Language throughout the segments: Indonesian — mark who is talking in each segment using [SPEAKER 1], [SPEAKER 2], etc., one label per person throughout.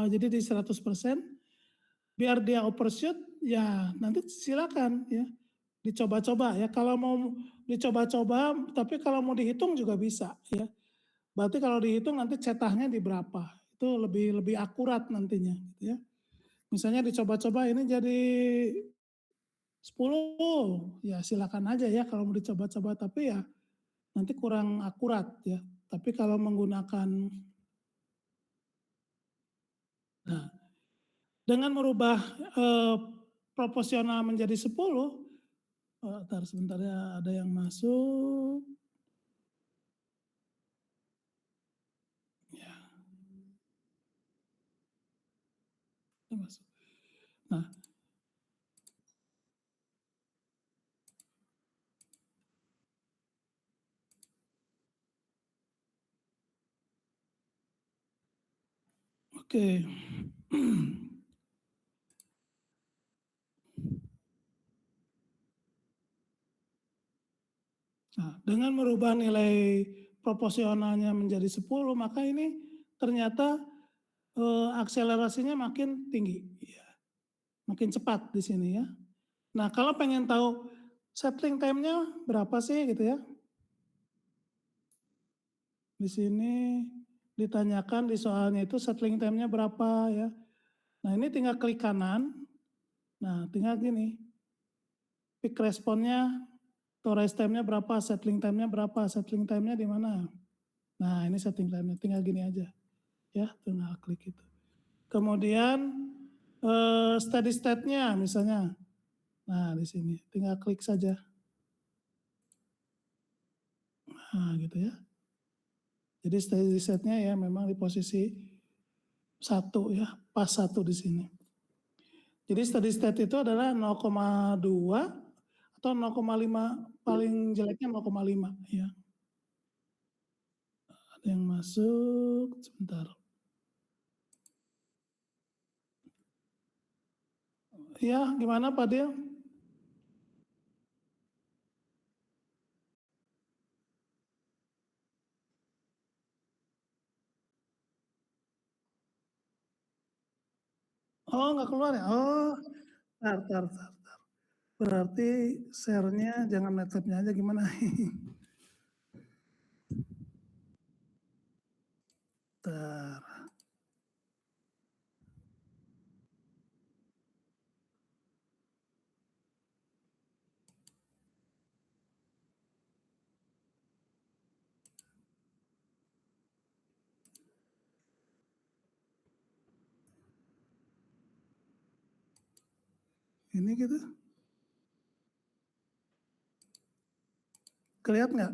[SPEAKER 1] jadi di 100%, biar dia overshoot, ya nanti silakan ya, dicoba-coba ya. Kalau mau dicoba-coba, tapi kalau mau dihitung juga bisa ya. Berarti kalau dihitung nanti cetaknya di berapa, itu lebih akurat nantinya gitu ya. Misalnya dicoba-coba ini jadi 10, ya silakan aja ya kalau mau dicoba-coba, tapi ya nanti kurang akurat ya. Tapi kalau menggunakan, nah, dengan merubah proporsional menjadi 10, entar sebentar ya, ada yang masuk. Ya, ada masuk. Nah, oke. Nah, dengan merubah nilai proporsionalnya menjadi 10, maka ini ternyata akselerasinya makin tinggi, ya, makin cepat di sini ya. Nah, kalau pengen tahu settling time-nya berapa sih gitu ya. Di sini ditanyakan di soalnya itu settling time-nya berapa ya. Nah, ini tinggal klik kanan. Nah, tinggal gini. Peak responnya, atau rise time-nya berapa, settling time-nya berapa, settling time-nya di mana. Nah, ini setting time-nya, tinggal gini aja. Ya, tinggal klik itu. Kemudian steady state-nya misalnya. Nah, di sini tinggal klik saja. Nah, gitu ya. Jadi steady state-nya ya memang di posisi 1 ya, pas 1 di sini. Jadi steady state itu adalah 0,2 atau 0,5, paling jeleknya 0,5 ya. Ada yang masuk, sebentar. Ya, gimana Pak Del? Oh, nggak keluar ya? Oh, tar. Berarti share-nya jangan laptop-nya aja, gimana? Tar. Ini gitu. Kelihatan nggak?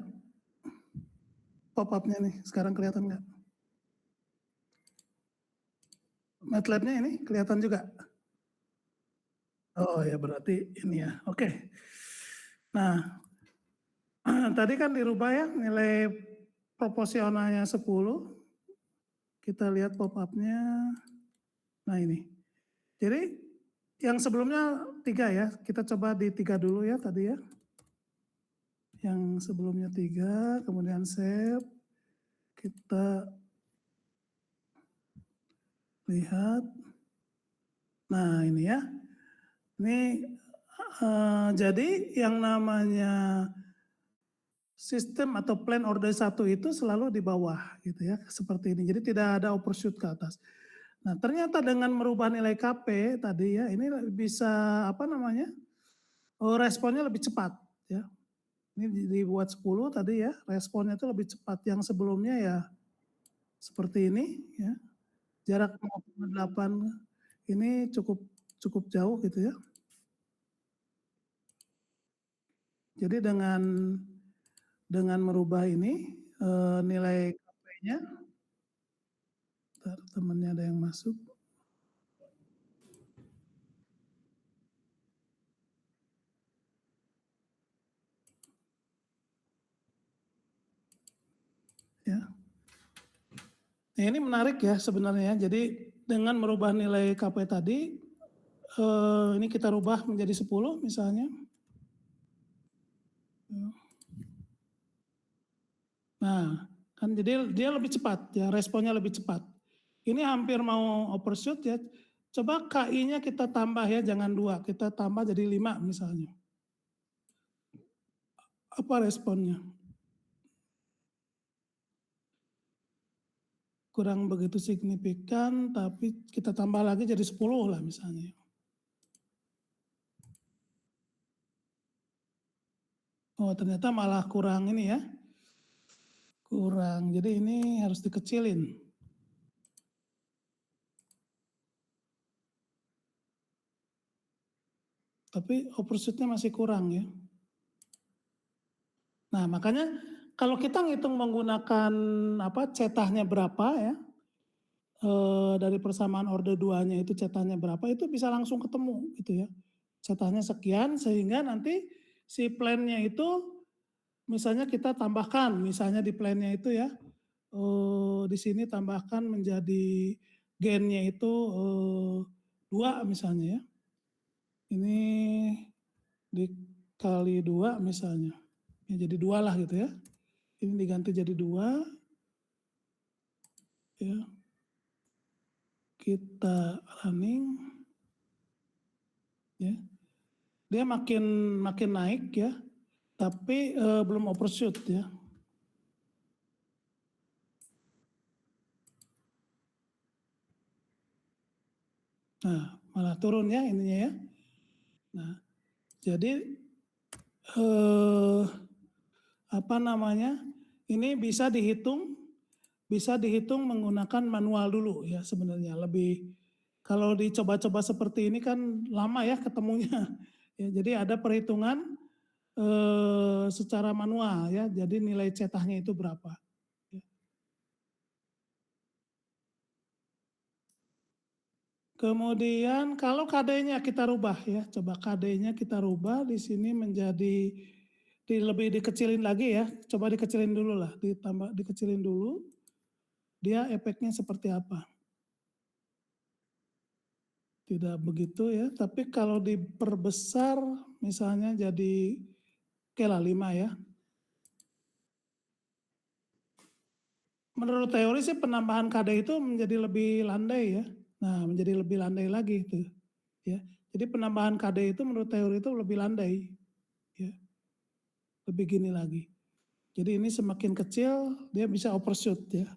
[SPEAKER 1] Pop-up-nya nih, sekarang kelihatan nggak? MATLAB-nya ini kelihatan juga? Oh ya, berarti ini ya, oke. Nah, tadi kan dirubah ya, nilai proporsionalnya 10. Kita lihat pop-up-nya. Nah ini. Jadi yang sebelumnya 3 ya, kita coba di 3 dulu ya tadi ya. Yang sebelumnya 3, kemudian save. Kita lihat. Nah ini ya. Ini jadi yang namanya sistem atau plan order 1 itu selalu di bawah gitu ya, seperti ini. Jadi tidak ada overshoot ke atas. Nah, ternyata dengan merubah nilai KP tadi ya, ini bisa apa namanya? Responnya lebih cepat ya. Ini dibuat 10 tadi ya, responnya itu lebih cepat. Yang sebelumnya ya seperti ini ya. Jarak 0,8 ini cukup jauh gitu ya. Jadi dengan merubah ini nilai KP-nya, temannya ada yang masuk. Ya. Nah, ini menarik ya sebenarnya. Jadi dengan merubah nilai KP tadi, ini kita rubah menjadi 10 misalnya. Nah, kan jadi dia lebih cepat ya, responnya lebih cepat. Ini hampir mau overshoot ya. Coba KI-nya kita tambah ya, jangan 2, kita tambah jadi 5 misalnya. Apa responnya? Kurang begitu signifikan, tapi kita tambah lagi jadi 10 lah misalnya. Oh, ternyata malah kurang ini ya. Kurang, jadi ini harus dikecilin. Tapi overshootnya masih kurang ya. Nah, makanya kalau kita ngitung menggunakan cetahnya berapa ya, dari persamaan orde 2-nya itu cetahnya berapa, itu bisa langsung ketemu gitu ya. Cetahnya sekian, sehingga nanti si plan-nya itu misalnya kita tambahkan, misalnya di plan-nya itu ya, di sini tambahkan menjadi gennya itu 2 misalnya ya. Ini dikali 2 misalnya. Ya, jadi 2 lah gitu ya. Ini diganti jadi 2. Ya. Kita running. Ya. Dia makin naik ya. Tapi belum overshoot ya. Nah, malah turun ya ininya ya. Nah, jadi ini bisa dihitung menggunakan manual dulu ya sebenarnya. Lebih kalau dicoba-coba seperti ini kan lama ya ketemunya. Ya, jadi ada perhitungan secara manual ya. Jadi nilai cetahnya itu berapa. Ya. Kemudian kalau KD-nya kita rubah ya, coba KD-nya kita rubah di sini menjadi lebih dikecilin lagi ya. Coba dikecilin dulu lah, dikecilin dulu. Dia efeknya seperti apa? Tidak begitu ya, tapi kalau diperbesar misalnya jadi oke lah 5 ya. Menurut teori sih penambahan KD itu menjadi lebih landai ya. Nah, menjadi lebih landai lagi itu. Ya. Jadi penambahan KD itu menurut teori itu lebih landai. Ya. Lebih gini lagi. Jadi ini semakin kecil dia bisa overshoot ya.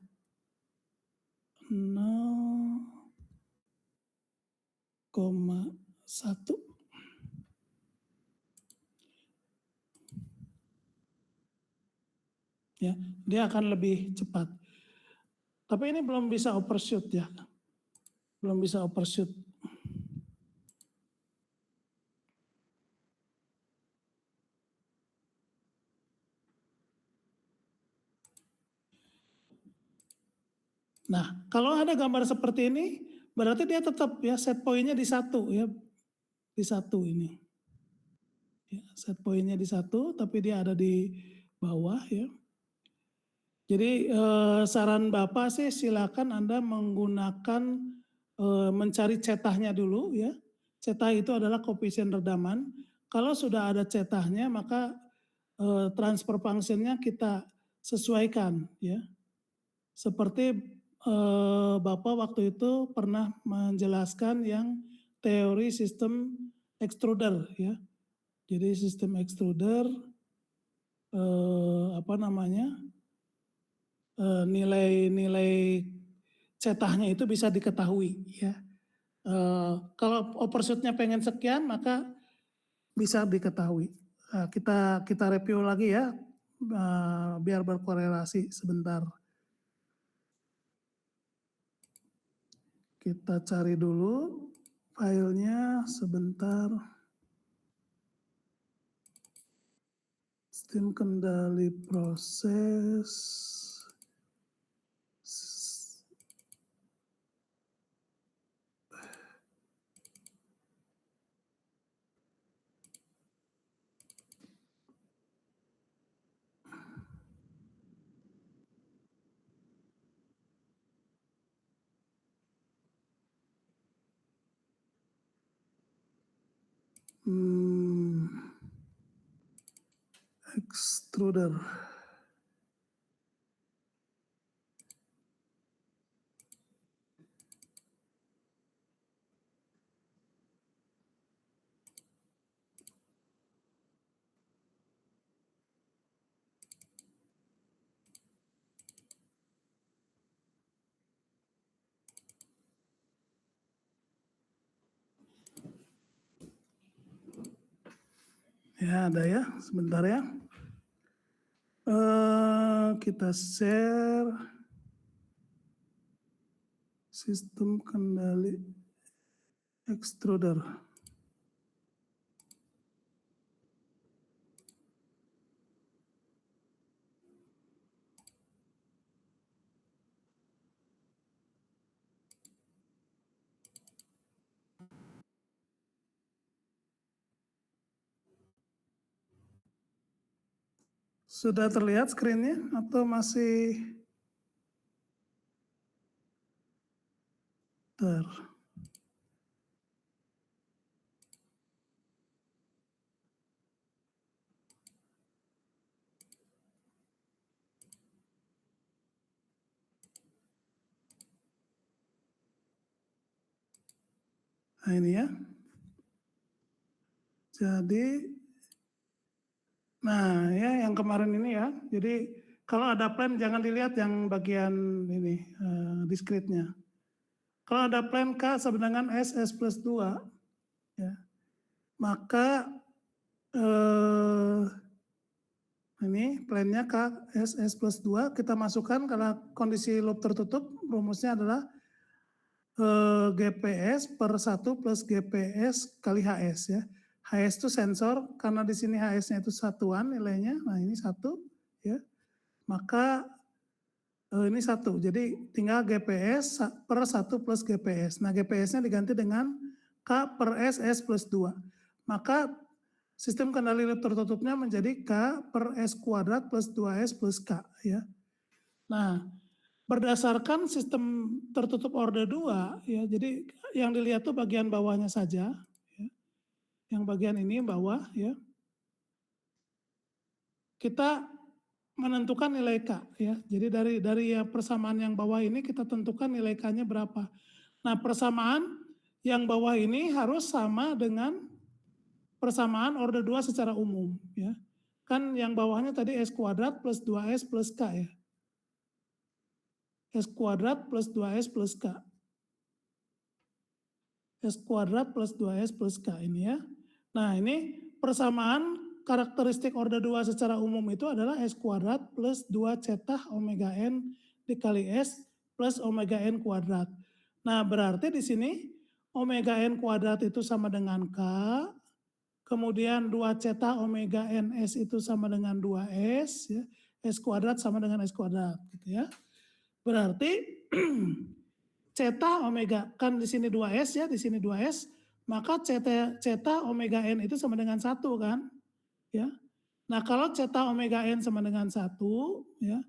[SPEAKER 1] 0,1. Ya, dia akan lebih cepat. Tapi ini belum bisa overshoot ya. Belum bisa overshoot. Nah, kalau ada gambar seperti ini, berarti dia tetap ya set pointnya di 1 ya. Di 1 ini. Ya, set pointnya di 1, tapi dia ada di bawah ya. Jadi saran Bapak sih silakan Anda menggunakan mencari cetahnya dulu ya. Cetah itu adalah koefisien redaman. Kalau sudah ada cetahnya maka transfer functionnya kita sesuaikan ya. Seperti Bapak waktu itu pernah menjelaskan yang teori sistem extruder ya. Jadi sistem extruder nilai-nilai cetahnya itu bisa diketahui ya. Kalau overshootnya pengen sekian maka bisa diketahui. Kita review lagi ya biar berkorelasi sebentar. Kita cari dulu filenya sebentar. Sistem kendali proses. Extruder. Ya, ada ya, sebentar ya. Kita share sistem kendali extruder. Sudah terlihat screen-nya atau masih Nah ini ya. Jadi, nah ya yang kemarin ini ya. Jadi kalau ada plan jangan dilihat yang bagian ini discrete-nya. Kalau ada plan K sama dengan SS plus 2, ya, maka ini plannya K SS plus 2 kita masukkan karena kondisi loop tertutup, rumusnya adalah GPS per 1 plus GPS kali HS ya. HS itu sensor, karena di sini HS-nya itu satuan nilainya, nah ini 1 ya. Maka ini 1, jadi tinggal GPS per 1 plus GPS. Nah GPS-nya diganti dengan K per SS plus 2. Maka sistem kendali loop tertutupnya menjadi K per S kuadrat plus 2S plus K ya. Nah, berdasarkan sistem tertutup order 2 ya, jadi yang dilihat tuh bagian bawahnya saja ya. Yang bagian ini bawah ya. Kita menentukan nilai K ya. Jadi dari persamaan yang bawah ini kita tentukan nilai K-nya berapa. Nah, persamaan yang bawah ini harus sama dengan persamaan order 2 secara umum ya. Kan yang bawahnya tadi S kuadrat plus 2S plus K ya. S kuadrat plus 2S plus K. S kuadrat plus 2S plus K ini ya. Nah ini persamaan karakteristik order 2 secara umum itu adalah S kuadrat plus 2 cetah omega N dikali S plus omega N kuadrat. Nah berarti di sini omega N kuadrat itu sama dengan K, kemudian 2 cetah omega NS itu sama dengan 2S, ya. S kuadrat sama dengan S kuadrat gitu ya. Berarti cetah omega, kan di sini 2S ya, di sini 2S, maka cetah omega N itu sama dengan 1 kan, ya. Nah kalau cetah omega N sama dengan 1, ya,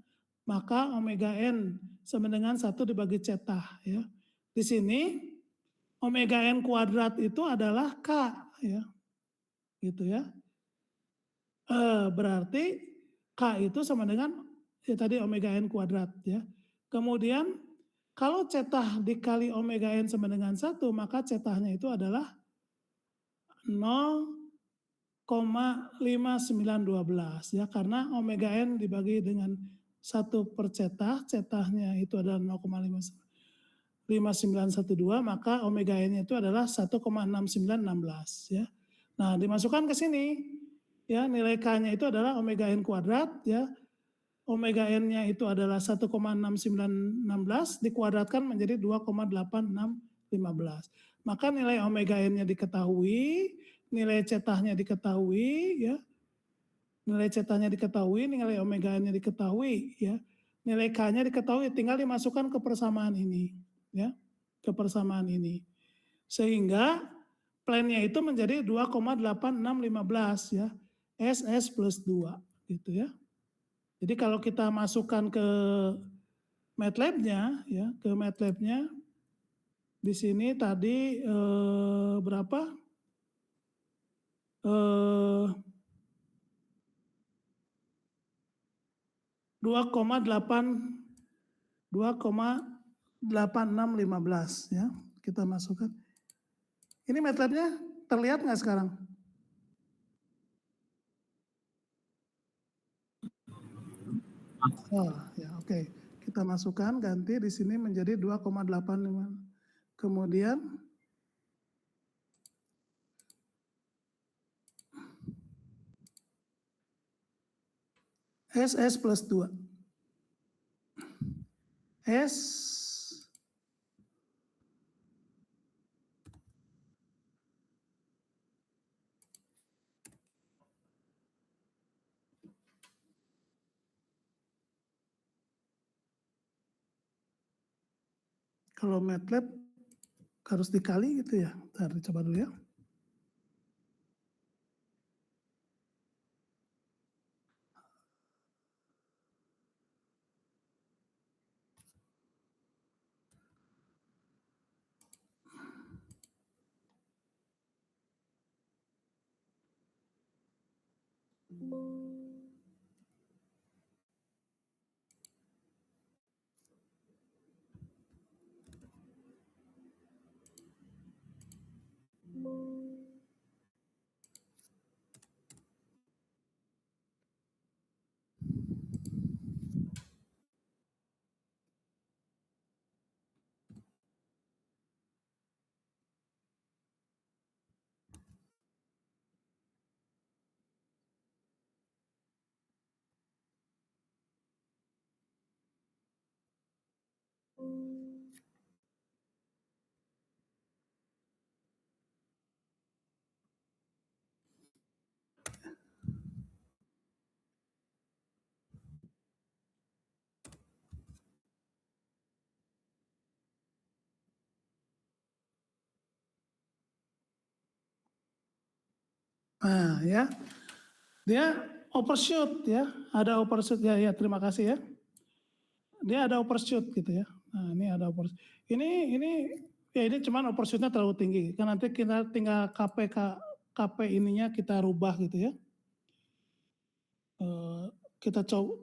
[SPEAKER 1] maka omega N sama dengan 1 dibagi cetah, ya. Di sini omega N kuadrat itu adalah K, ya, gitu ya. Berarti K itu sama dengan, ya tadi omega N kuadrat, ya. Kemudian kalau cetah dikali omega N sama dengan 1, maka cetahnya itu adalah 0,5912 ya, karena omega N dibagi dengan 1 per cetah, cetahnya itu adalah 0,5912, maka omega N itu adalah 1,6916 ya. Nah, dimasukkan ke sini ya, nilai K-nya itu adalah omega N kuadrat ya. Omega N-nya itu adalah 1,6916 dikuadratkan menjadi 2,8615. Maka nilai omega N-nya diketahui, nilai cetahnya diketahui, ya. Nilai cetahnya diketahui, nilai omega N-nya diketahui, ya. Nilai K-nya diketahui, tinggal dimasukkan ke persamaan ini, ya. Ke persamaan ini. Sehingga plan-nya itu menjadi 2,8615 ya. SS plus 2 gitu ya. Jadi kalau kita masukkan ke MATLAB-nya ya, ke MATLAB-nya di sini tadi berapa? 2,8615 ya, kita masukkan. Ini MATLAB-nya terlihat nggak sekarang? Oh ya, oke. Kita masukkan, ganti di sini menjadi 2,85. Kemudian SS plus 2. S kalau MATLAB harus dikali gitu ya. Bentar, coba dulu ya. Nah ya, dia overshoot ya, ada overshoot ya, terima kasih ya. Dia ada overshoot gitu ya. Nah ini ada overshoot. Ini ya ini cuman overshootnya terlalu tinggi. Kan nanti kita tinggal KP ininya kita rubah gitu ya. Kita coba.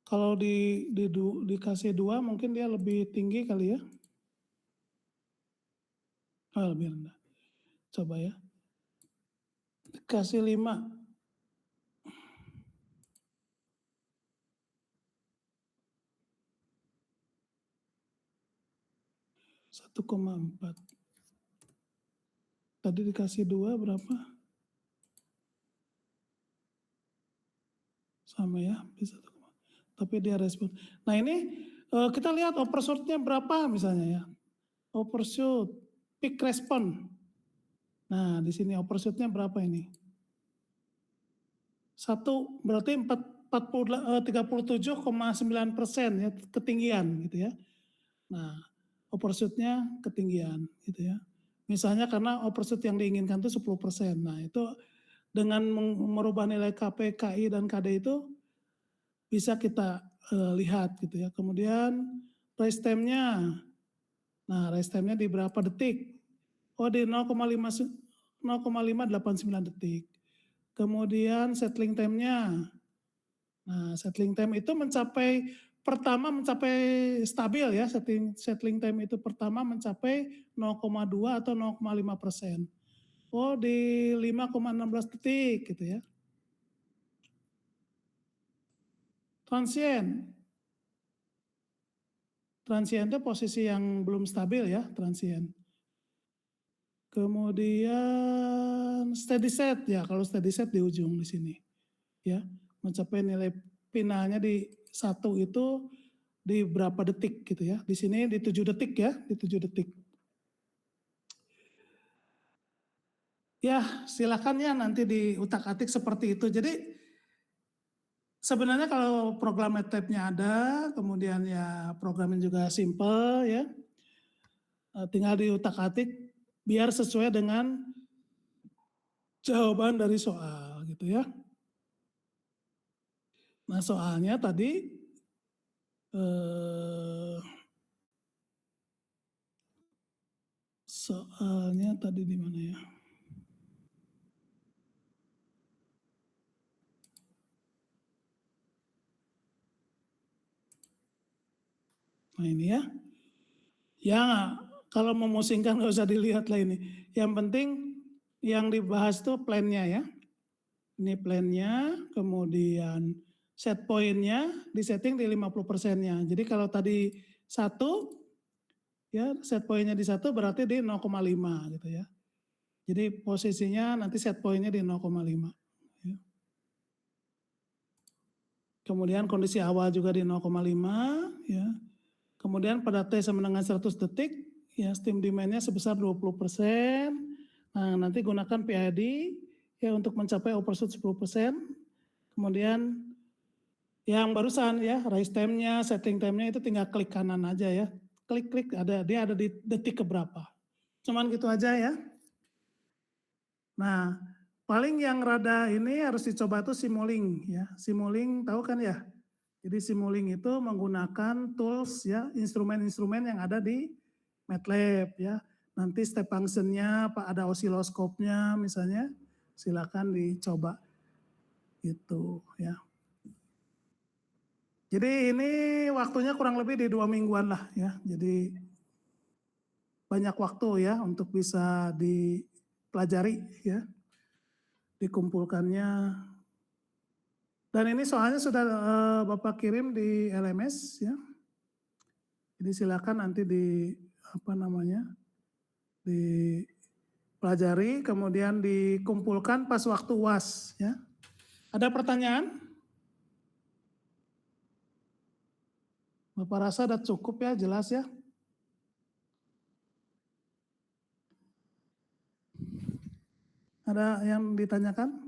[SPEAKER 1] Kalau dikasih 2 mungkin dia lebih tinggi kali ya. Oh, lebih rendah. Coba ya. Dikasih 5. 1,4. Tadi dikasih 2 berapa? Sama ya, bisa. Tapi dia respon. Nah ini kita lihat overshoot-nya berapa misalnya ya. Overshoot, peak respon. Nah di sini overshoot-nya berapa ini? 1 berarti 37,9% ya ketinggian gitu ya. Nah overshoot-nya ketinggian gitu ya. Misalnya karena overshoot yang diinginkan itu 10%. Nah itu dengan merubah nilai KP, KI, dan KD itu bisa kita lihat gitu ya. Kemudian rise time-nya. Nah rise time-nya di berapa detik? Oh di 0,589 detik. Kemudian settling time-nya. Nah settling time itu mencapai stabil ya, settling time itu pertama mencapai 0,2 atau 0,5%. Oh di 5,16 detik gitu ya. Transient itu posisi yang belum stabil ya, transient. Kemudian steady state ya, kalau steady state di ujung di sini ya, mencapai nilai finalnya di 1 itu di berapa detik gitu ya. Di sini di 7 detik ya, di 7 detik. Ya silakan ya nanti diutak-atik seperti itu. Jadi sebenarnya kalau program MATLAB-nya ada, kemudian ya programnya juga simple ya, tinggal diutak-atik biar sesuai dengan jawaban dari soal gitu ya. Nah soalnya tadi di mana ya? Nah ini ya. Ya kalau memusingkan nggak usah dilihat lah ini. Yang penting yang dibahas itu plan-nya ya. Ini plan-nya, kemudian set point-nya disetting di 50%-nya. Jadi kalau tadi 1, ya set point-nya di 1 berarti di 0,5 gitu ya. Jadi posisinya nanti set point-nya di 0,5. Ya. Kemudian kondisi awal juga di 0,5 ya. Kemudian pada T sama dengan 100 detik ya steam demand-nya sebesar 20%. Nah, nanti gunakan PID ya untuk mencapai overshoot 10%. Kemudian yang barusan ya rise time-nya, setting time-nya itu tinggal klik kanan aja ya. Klik-klik dia ada di detik keberapa. Cuman gitu aja ya. Nah, paling yang rada ini harus dicoba tuh Simulink ya. Simulink tahu kan ya? Jadi Simulink itu menggunakan tools ya, instrumen-instrumen yang ada di MATLAB ya. Nanti step function-nya, ada osiloskopnya misalnya, silakan dicoba itu ya. Jadi ini waktunya kurang lebih di 2 mingguan lah ya. Jadi banyak waktu ya untuk bisa dipelajari ya, dikumpulkannya. Dan ini soalnya sudah Bapak kirim di LMS ya. Jadi silakan nanti dipelajari, kemudian dikumpulkan pas waktu UAS ya. Ada pertanyaan? Bapak rasa udah cukup ya, jelas ya? Ada yang ditanyakan?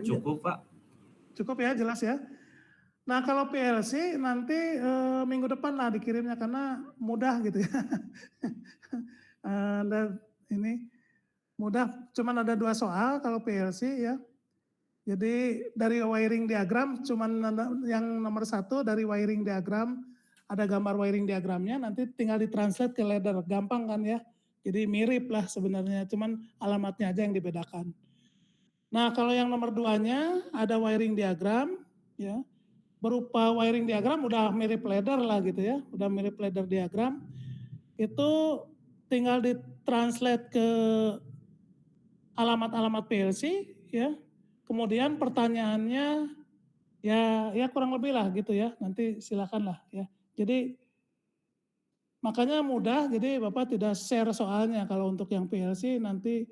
[SPEAKER 2] Cukup Pak.
[SPEAKER 1] Cukup ya, jelas ya. Nah kalau PLC nanti minggu depan lah dikirimnya karena mudah gitu ya. Dan ini mudah, cuman ada 2 soal kalau PLC ya. Jadi dari wiring diagram cuman yang nomor 1 dari wiring diagram ada gambar wiring diagramnya, nanti tinggal ditranslate ke ladder, gampang kan ya. Jadi mirip lah sebenarnya, cuman alamatnya aja yang dibedakan. Nah kalau yang nomor 2-nya ada wiring diagram ya, berupa wiring diagram udah mirip ladder lah gitu ya, udah mirip ladder diagram. Itu tinggal ditranslate ke alamat-alamat PLC ya. Kemudian pertanyaannya ya kurang lebih lah gitu ya, nanti silakan lah ya. Jadi makanya mudah, jadi Bapak tidak share soalnya kalau untuk yang PLC nanti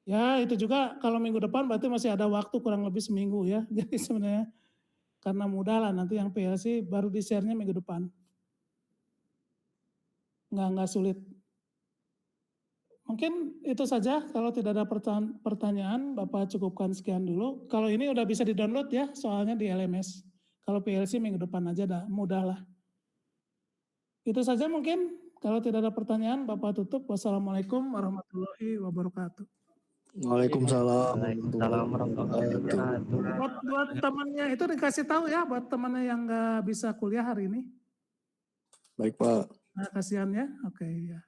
[SPEAKER 1] ya itu juga kalau minggu depan berarti masih ada waktu kurang lebih seminggu ya. Jadi sebenarnya karena mudah lah nanti yang PLC baru di share-nya minggu depan. Nggak sulit. Mungkin itu saja, kalau tidak ada pertanyaan Bapak cukupkan sekian dulu. Kalau ini udah bisa di-download ya soalnya di LMS. Kalau PLC minggu depan aja mudah lah. Itu saja mungkin, kalau tidak ada pertanyaan Bapak tutup. Wassalamualaikum warahmatullahi wabarakatuh.
[SPEAKER 3] Waalaikumsalam.
[SPEAKER 1] Buat temannya itu dikasih tahu ya, buat temannya yang nggak bisa kuliah hari ini.
[SPEAKER 3] Baik Pak.
[SPEAKER 1] Nah, kasihan ya, oke ya.